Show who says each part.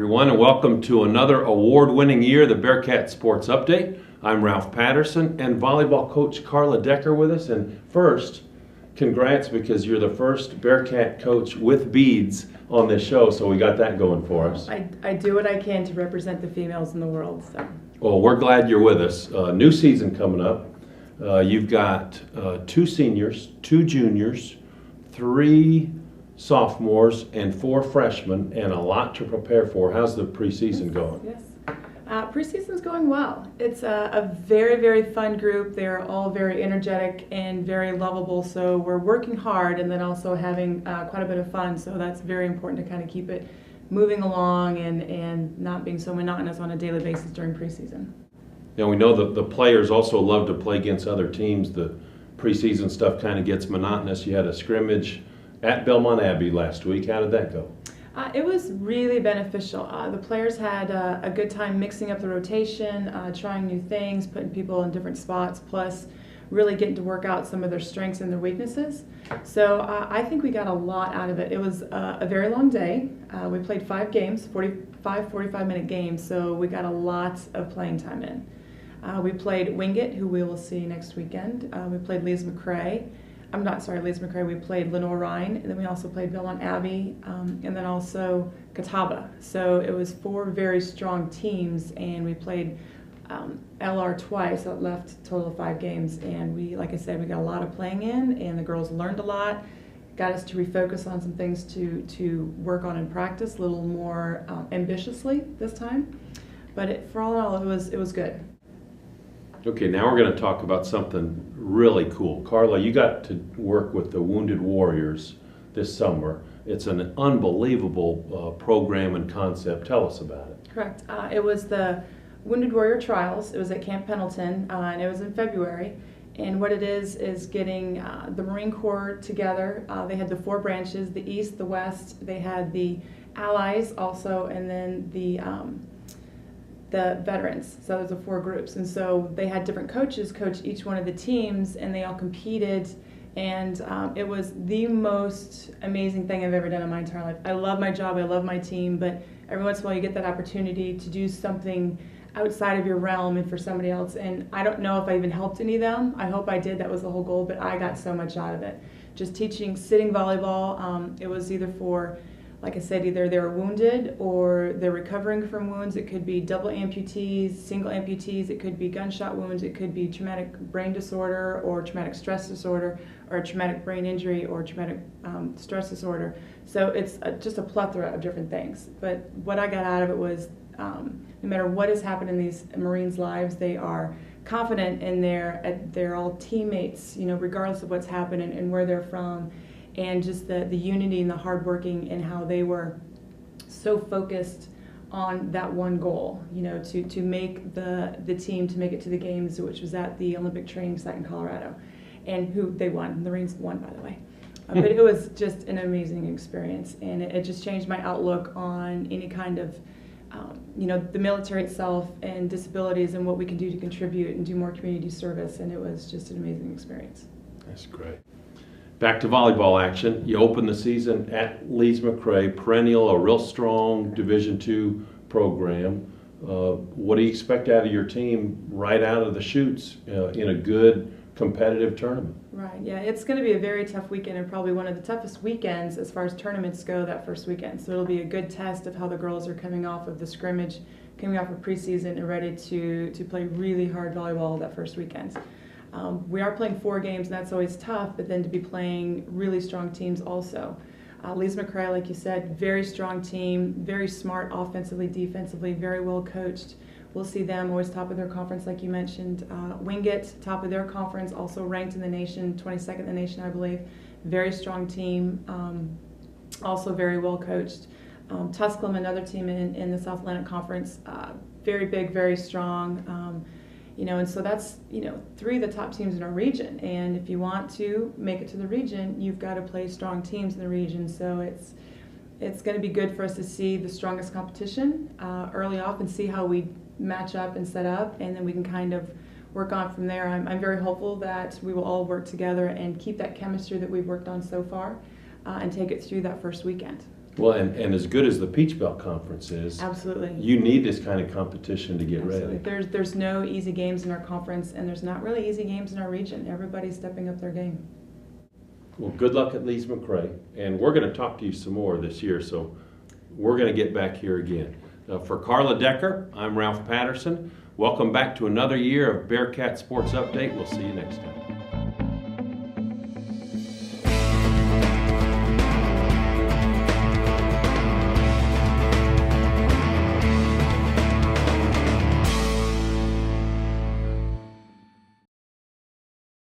Speaker 1: everyone, and welcome to another award-winning year, the Bearcat Sports Update. I'm Ralph Patterson, and volleyball coach Carla Decker with us. And first, congrats, because you're the first Bearcat coach with beads on this show, so we got that going for us.
Speaker 2: I do what I can to represent the females in the world. So.
Speaker 1: Well, we're glad you're with us. New season coming up. You've got 2 seniors, 2 juniors, 3 sophomores, and 4 freshmen, and a lot to prepare for. How's the preseason going?
Speaker 2: Yes. Preseason's going well. It's a very, very fun group. They're all very energetic and very lovable, so we're working hard and then also having quite a bit of fun, so that's very important to kind of keep it moving along and not being so monotonous on a daily basis during preseason.
Speaker 1: Now, we know that the players also love to play against other teams. The preseason stuff kind of gets monotonous. You had a scrimmage at Belmont Abbey last week. How did that go?
Speaker 2: It was really beneficial. The players had a good time mixing up the rotation, trying new things, putting people in different spots, plus really getting to work out some of their strengths and their weaknesses. So I think we got a lot out of it. It was a very long day. We played 5 games, 45-minute games, so we got a lot of playing time in. We played Wingate, who we will see next weekend. We played Lees McRae. We played Lenore Rhine, and then we also played Belmont Abbey, and then also Catawba. So it was 4 very strong teams, and we played LR twice, so it left a total of 5 games. And we, like I said, we got a lot of playing in, and the girls learned a lot, got us to refocus on some things to work on in practice a little more ambitiously this time. But for all in all, it was good.
Speaker 1: Okay, now we're going to talk about something really cool. Carla, you got to work with the Wounded Warriors this summer. It's an unbelievable program and concept. Tell us about it.
Speaker 2: Correct. It was the Wounded Warrior Trials. It was at Camp Pendleton, and it was in February. And what it is getting the Marine Corps together. They had the 4 branches, the East, the West. They had the Allies also, and then the veterans. So there's the 4 groups, and so they had different coaches coach each one of the teams, and they all competed, and it was the most amazing thing I've ever done in my entire life. I love my job, I love my team, but every once in a while you get that opportunity to do something outside of your realm and for somebody else, and I don't know if I even helped any of them. I hope I did. That was the whole goal, but I got so much out of it. Just teaching sitting volleyball. It was either for, like I said, either they're wounded or they're recovering from wounds. It could be double amputees, single amputees. It could be gunshot wounds. It could be traumatic brain disorder or traumatic stress disorder or a traumatic brain injury or traumatic stress disorder. So it's just a plethora of different things. But what I got out of it was no matter what has happened in these Marines' lives, they are confident in they're all teammates, regardless of what's happened and where they're from. And just the unity and the hard working and how they were so focused on that one goal, to make the team to make it to the games, which was at the Olympic training site in Colorado, and who they won. The Marines won, by the way. But it was just an amazing experience, and it just changed my outlook on any kind of, the military itself and disabilities and what we can do to contribute and do more community service, and it was just an amazing experience.
Speaker 1: That's great. Back to volleyball action. You opened the season at Lees McRae, perennial, a real strong Division II program. What do you expect out of your team right out of the chutes in a good competitive tournament?
Speaker 2: Right, yeah, it's going to be a very tough weekend and probably one of the toughest weekends as far as tournaments go that first weekend. So it'll be a good test of how the girls are coming off of the scrimmage, coming off of preseason and ready to play really hard volleyball that first weekend. We are playing 4 games, and that's always tough, but then to be playing really strong teams also. Lees McRae, like you said, very strong team, very smart offensively, defensively, very well coached. We'll see them always top of their conference, like you mentioned. Wingate, top of their conference, also ranked in the nation, 22nd in the nation, I believe. Very strong team, also very well coached. Tusculum, another team in the South Atlantic Conference, very big, very strong. And so that's, 3 of the top teams in our region. And if you want to make it to the region, you've got to play strong teams in the region. So it's going to be good for us to see the strongest competition early off and see how we match up and set up, and then we can kind of work on from there. I'm very hopeful that we will all work together and keep that chemistry that we've worked on so far and take it through that first weekend.
Speaker 1: Well, and as good as the Peach Belt Conference is,
Speaker 2: Absolutely.
Speaker 1: you need this kind of competition to get
Speaker 2: Absolutely.
Speaker 1: ready.
Speaker 2: There's no easy games in our conference, and there's not really easy games in our region. Everybody's stepping up their game.
Speaker 1: Well, good luck at Lees McRae, and we're going to talk to you some more this year, so we're going to get back here again. For Carla Decker, I'm Ralph Patterson. Welcome back to another year of Bearcat Sports Update. We'll see you next time.